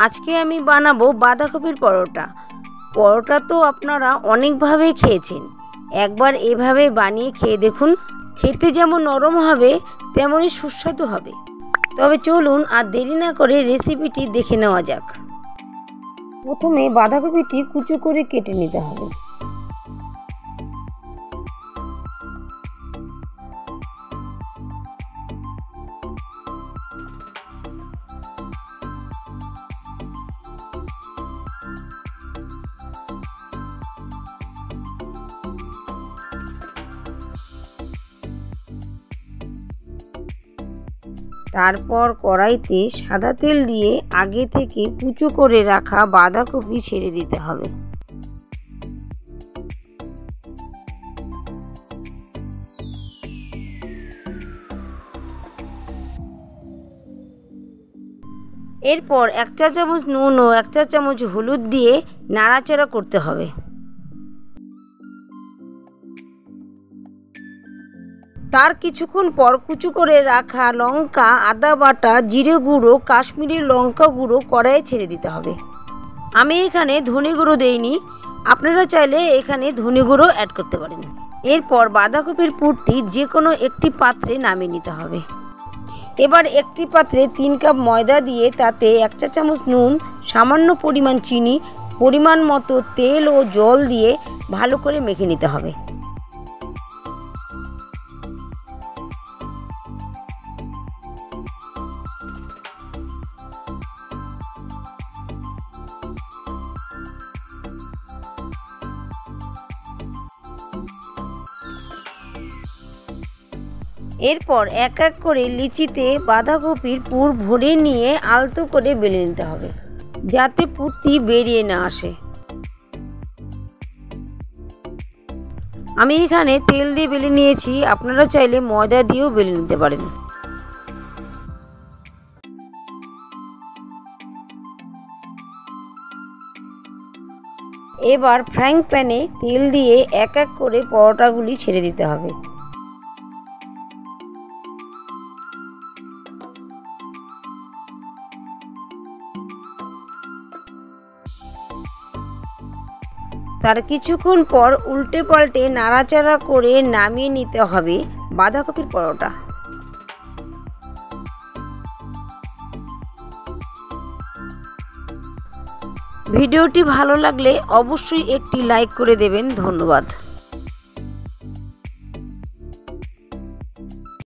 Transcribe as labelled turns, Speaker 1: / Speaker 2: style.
Speaker 1: আজকে আমি বানাবো বাঁধাকপির পরোটা। পরোটা তো আপনারা অনেকভাবে খেয়েছেন, একবার এভাবে বানিয়ে খেয়ে দেখুন। খেতে যেমন নরম হবে তেমনই সুস্বাদু হবে। তবে চলুন আর দেরি না করে রেসিপিটি দেখে নেওয়া যাক। প্রথমে বাঁধাকপিটি কুচো করে কেটে নিতে হবে। তারপর কড়াইতে সাদা তেল দিয়ে আগে থেকে কুচো করে রাখা বাঁধাকপি ছেড়ে দিতে হবে। এরপর 1 চা চামচ নুন ও 1 চা চামচ হলুদ দিয়ে নাড়াচাড়া করতে হবে। তার কিছুক্ষণ পর কুচো করে রাখা লঙ্কা, আদা বাটা, জিরে গুঁড়ো, কাশ্মীরি লঙ্কা গুঁড়ো কড়াইয়ে ছেড়ে দিতে হবে। আমি এখানে ধনে গুঁড়ো দেইনি, আপনারা চাইলে এখানে ধনে গুঁড়ো অ্যাড করতে পারেন। এরপর বাঁধাকপির পুরটি যে কোনো একটি পাত্রে নামিয়ে নিতে হবে। এবার একটি পাত্রে 3 কাপ ময়দা দিয়ে তাতে 1 চা চামচ নুন, সামান্য পরিমাণ চিনি, পরিমাণ মতো তেল ও জল দিয়ে ভালো করে মেখে নিতে হবে। এরপর এক এক করে লিচিতে বাঁধাকপির পুর ভরে নিয়ে আলতো করে বেলে নিতে হবে, যাতে পুরটি বেরিয়ে না আসে। আমি এখানে তেল দিয়ে বেলে নিয়েছি, আপনারা চাইলে ময়দা দিয়েও বেলে নিতে পারেন। এবার ফ্রাইং প্যানে তেল দিয়ে এক এক করে পরোটাগুলি ছেড়ে দিতে হবে। তার কিছুক্ষণ পর উল্টে পাল্টে নাড়াচাড়া করে নামিয়ে নিতে হবে বাঁধাকপির পরোটা। ভিডিওটি ভালো লাগলে অবশ্যই একটি লাইক করে দেবেন। ধন্যবাদ।